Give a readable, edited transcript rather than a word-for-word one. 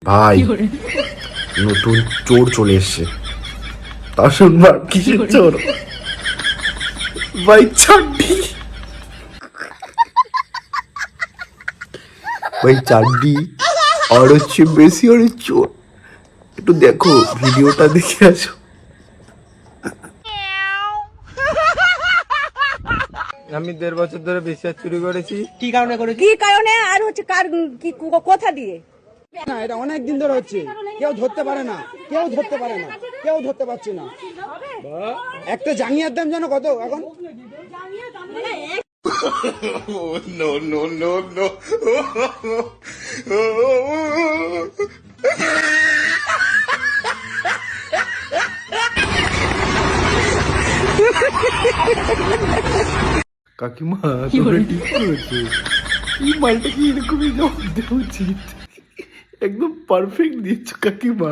ভাই নতুন চোর চলে এসছে। তা শুনবা কিসের চোর? ভাই চাড্ডি, ভাই চাড্ডি আর হচ্ছে বেশি আর চোর। একটু দেখো, ভিডিওটা দেখে আসো। আমি 1.5 বছর ধরে বিশ্বাস চুরি করেছি। কি কারণে করেছি? কি কারণে আর হচ্ছে কার কি কথা দিয়ে? না, এটা অনেক দিন ধরে হচ্ছে, কেউ ধরতে পারে না, কেউ ধরতে পারে না, কেউ ধরতে পারছে না। একটা জাঙ্গিয়ার দাম জানো কত এখন? কাকিমা তোমরা ঠিক করেছো, এই মালটা কি এরকমই জবাব দেওয়া উচিত? একদম পারফেক্ট দিচ্ছ কাকিমা।